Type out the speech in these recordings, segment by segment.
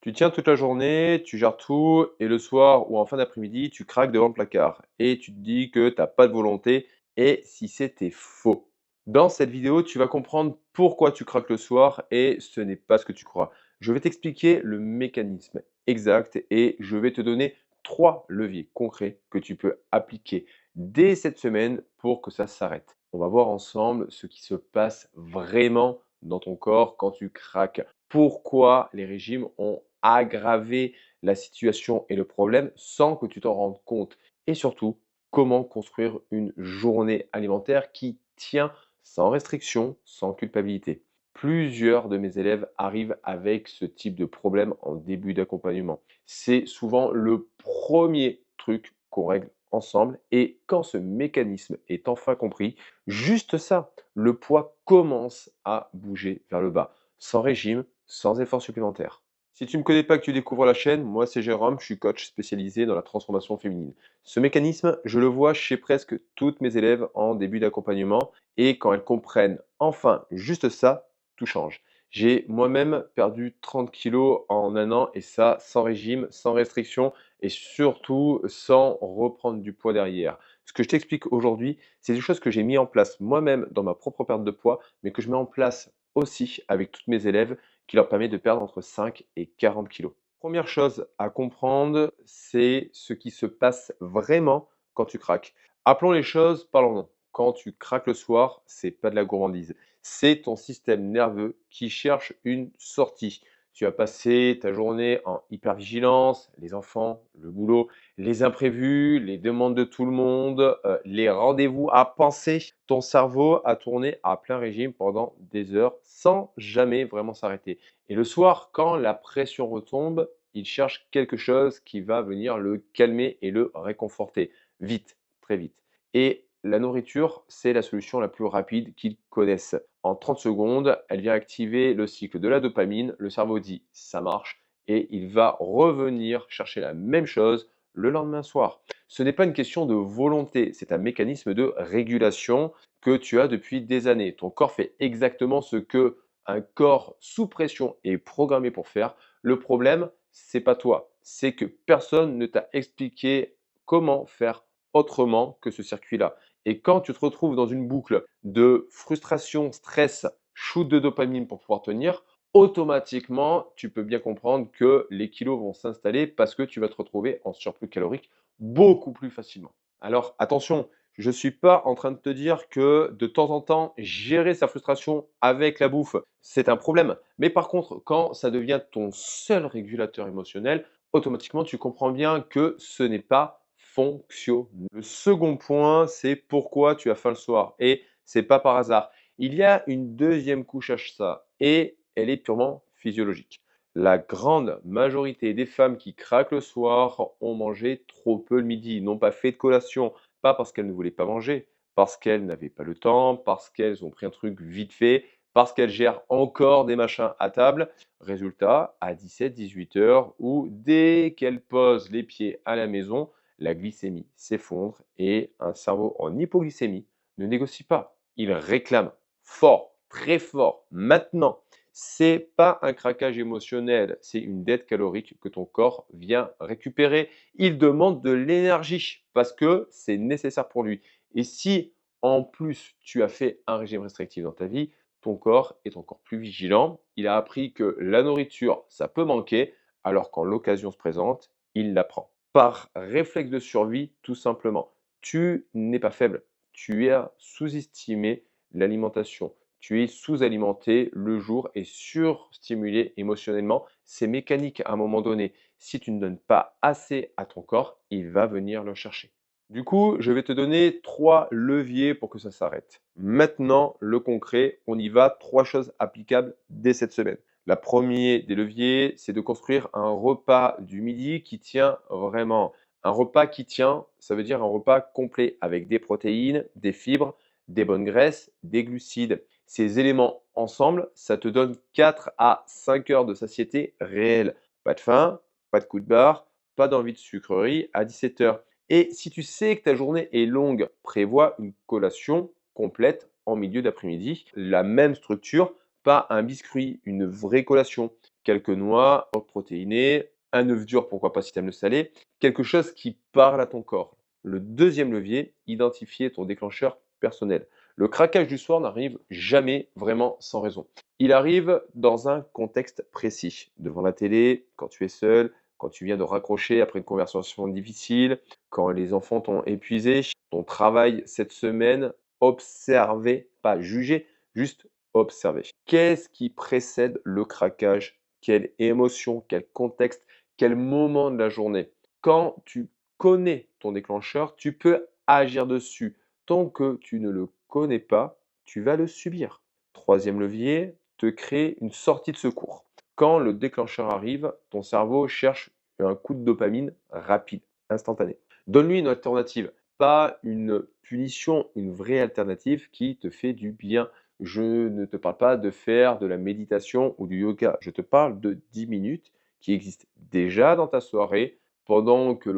Tu tiens toute la journée, tu gères tout et le soir ou en fin d'après-midi, tu craques devant le placard et tu te dis que tu as pas de volonté et si c'était faux. Dans cette vidéo, tu vas comprendre pourquoi tu craques le soir et ce n'est pas ce que tu crois. Je vais t'expliquer le mécanisme exact et je vais te donner 3 leviers concrets que tu peux appliquer dès cette semaine pour que ça s'arrête. On va voir ensemble ce qui se passe vraiment dans ton corps quand tu craques. Pourquoi les régimes ont aggravé la situation et le problème sans que tu t'en rendes compte. Et surtout, comment construire une journée alimentaire qui tient sans restriction, sans culpabilité. Plusieurs de mes élèves arrivent avec ce type de problème en début d'accompagnement. C'est souvent le premier truc qu'on règle ensemble et quand ce mécanisme est enfin compris, juste ça, le poids commence à bouger vers le bas, sans régime, sans effort supplémentaire. Si tu ne me connais pas, que tu découvres la chaîne, moi c'est Jérôme, je suis coach spécialisé dans la transformation féminine. Ce mécanisme, je le vois chez presque toutes mes élèves en début d'accompagnement et quand elles comprennent enfin juste ça, tout change. J'ai moi-même perdu 30 kilos en un an et ça sans régime, sans restriction et surtout sans reprendre du poids derrière. Ce que je t'explique aujourd'hui, c'est des choses que j'ai mis en place moi-même dans ma propre perte de poids, mais que je mets en place aussi avec toutes mes élèves qui leur permet de perdre entre 5 et 40 kilos. Première chose à comprendre, c'est ce qui se passe vraiment quand tu craques. Appelons les choses par leur nom. Quand tu craques le soir, c'est pas de la gourmandise. C'est ton système nerveux qui cherche une sortie. Tu as passé ta journée en hypervigilance, les enfants, le boulot, les imprévus, les demandes de tout le monde, les rendez-vous à penser. Ton cerveau a tourné à plein régime pendant des heures sans jamais vraiment s'arrêter. Et le soir, quand la pression retombe, il cherche quelque chose qui va venir le calmer et le réconforter. Vite, très vite. Et la nourriture, c'est la solution la plus rapide qu'ils connaissent. En 30 secondes, elle vient activer le cycle de la dopamine. Le cerveau dit ça marche et il va revenir chercher la même chose le lendemain soir. Ce n'est pas une question de volonté, c'est un mécanisme de régulation que tu as depuis des années. Ton corps fait exactement ce que un corps sous pression est programmé pour faire. Le problème, c'est pas toi, c'est que personne ne t'a expliqué comment faire autrement que ce circuit-là. Et quand tu te retrouves dans une boucle de frustration, stress, shoot de dopamine pour pouvoir tenir, automatiquement, tu peux bien comprendre que les kilos vont s'installer parce que tu vas te retrouver en surplus calorique beaucoup plus facilement. Alors attention, je ne suis pas en train de te dire que de temps en temps, gérer sa frustration avec la bouffe, c'est un problème. Mais par contre, quand ça devient ton seul régulateur émotionnel, automatiquement, tu comprends bien que ce n'est pas fonctionnel. Le second point, c'est pourquoi tu as faim le soir. Et c'est pas par hasard. Il y a une deuxième couche à ça et elle est purement physiologique. La grande majorité des femmes qui craquent le soir ont mangé trop peu le midi, n'ont pas fait de collation, pas parce qu'elles ne voulaient pas manger, parce qu'elles n'avaient pas le temps, parce qu'elles ont pris un truc vite fait, parce qu'elles gèrent encore des machins à table. Résultat, à 17-18 heures ou dès qu'elles posent les pieds à la maison, la glycémie s'effondre et un cerveau en hypoglycémie ne négocie pas. Il réclame fort, très fort, maintenant. C'est pas un craquage émotionnel, c'est une dette calorique que ton corps vient récupérer. Il demande de l'énergie parce que c'est nécessaire pour lui. Et si en plus tu as fait un régime restrictif dans ta vie, ton corps est encore plus vigilant. Il a appris que la nourriture, ça peut manquer, alors quand l'occasion se présente, il la prend. Par réflexe de survie, tout simplement. Tu n'es pas faible, tu as sous-estimé l'alimentation. Tu es sous-alimenté le jour et surstimulé émotionnellement. C'est mécanique à un moment donné. Si tu ne donnes pas assez à ton corps, il va venir le chercher. Du coup, je vais te donner 3 leviers pour que ça s'arrête. Maintenant, le concret, on y va. 3 choses applicables dès cette semaine. La première des leviers, c'est de construire un repas du midi qui tient vraiment. Un repas qui tient, ça veut dire un repas complet avec des protéines, des fibres, des bonnes graisses, des glucides. Ces éléments ensemble, ça te donne 4 à 5 heures de satiété réelle. Pas de faim, pas de coup de barre, pas d'envie de sucrerie à 17 heures. Et si tu sais que ta journée est longue, prévois une collation complète en milieu d'après-midi. La même structure, pas un biscuit, une vraie collation. quelques noix, protéinées, un œuf dur, pourquoi pas si tu aimes le salé, quelque chose qui parle à ton corps. Le deuxième levier, identifier ton déclencheur personnel. Le craquage du soir n'arrive jamais vraiment sans raison. Il arrive dans un contexte précis, devant la télé, quand tu es seul, quand tu viens de raccrocher après une conversation difficile, quand les enfants t'ont épuisé, ton travail cette semaine, observer, pas juger, juste observer. Qu'est-ce qui précède le craquage? Quelle émotion, quel contexte, quel moment de la journée? Quand tu connais ton déclencheur, tu peux agir dessus. Tant que tu ne le connais pas, tu vas le subir. Troisième levier, te créer une sortie de secours. Quand le déclencheur arrive, ton cerveau cherche un coup de dopamine rapide, instantané. Donne-lui une alternative, pas une punition, une vraie alternative qui te fait du bien. Je ne te parle pas de faire de la méditation ou du yoga. Je te parle de 10 minutes qui existent déjà dans ta soirée, pendant que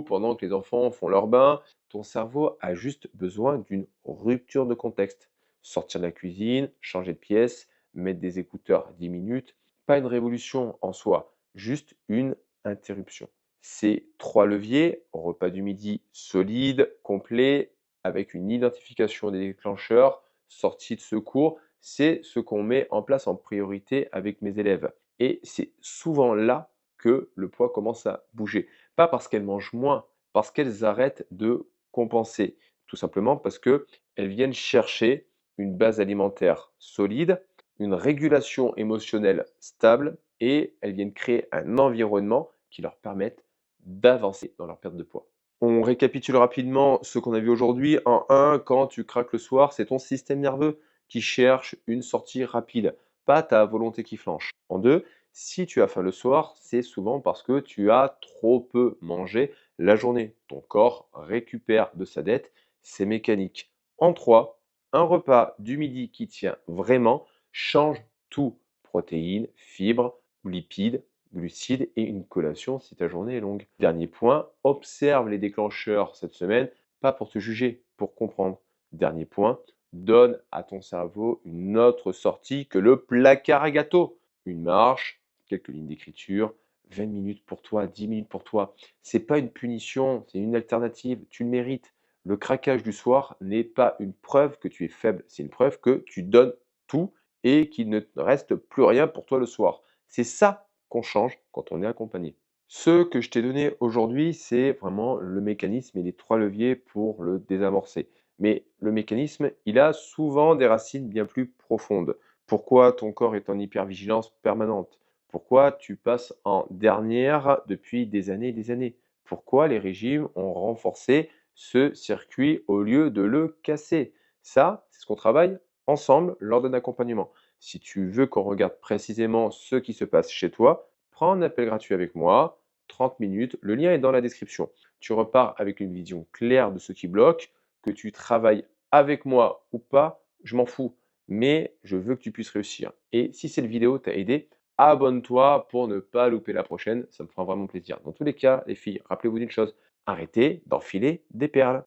pendant que les enfants font leur bain. Ton cerveau a juste besoin d'une rupture de contexte. Sortir de la cuisine, changer de pièce, mettre des écouteurs 10 minutes. Pas une révolution en soi, juste une interruption. Ces trois leviers, repas du midi solide, complet, avec une identification des déclencheurs, sortie de secours, c'est ce qu'on met en place en priorité avec mes élèves. Et c'est souvent là que le poids commence à bouger. Pas parce qu'elles mangent moins, parce qu'elles arrêtent de compenser. Tout simplement parce qu'elles viennent chercher une base alimentaire solide, une régulation émotionnelle stable et elles viennent créer un environnement qui leur permette d'avancer dans leur perte de poids. On récapitule rapidement ce qu'on a vu aujourd'hui. En un, quand tu craques le soir, c'est ton système nerveux qui cherche une sortie rapide, pas ta volonté qui flanche. En 2, si tu as faim le soir, c'est souvent parce que tu as trop peu mangé la journée. Ton corps récupère de sa dette, c'est mécanique. En 3, un repas du midi qui tient vraiment change tout. Protéines, fibres, lipides, glucides et une collation si ta journée est longue. Dernier point, observe les déclencheurs cette semaine, pas pour te juger, pour comprendre. Dernier point, donne à ton cerveau une autre sortie que le placard à gâteaux. Une marche, quelques lignes d'écriture, 20 minutes pour toi, 10 minutes pour toi. C'est pas une punition, c'est une alternative, tu le mérites. Le craquage du soir n'est pas une preuve que tu es faible, c'est une preuve que tu donnes tout et qu'il ne te reste plus rien pour toi le soir. C'est ça qu'on change quand on est accompagné. Ce que je t'ai donné aujourd'hui, c'est vraiment le mécanisme et les trois leviers pour le désamorcer. Mais le mécanisme, il a souvent des racines bien plus profondes. Pourquoi ton corps est en hypervigilance permanente? Pourquoi tu passes en dernière depuis des années et des années? Pourquoi les régimes ont renforcé ce circuit au lieu de le casser? Ça, c'est ce qu'on travaille ensemble lors d'un accompagnement. Si tu veux qu'on regarde précisément ce qui se passe chez toi, prends un appel gratuit avec moi, 30 minutes, le lien est dans la description. Tu repars avec une vision claire de ce qui bloque, que tu travailles avec moi ou pas, je m'en fous, mais je veux que tu puisses réussir. Et si cette vidéo t'a aidé, abonne-toi pour ne pas louper la prochaine, ça me fera vraiment plaisir. Dans tous les cas, les filles, rappelez-vous d'une chose, arrêtez d'enfiler des perles.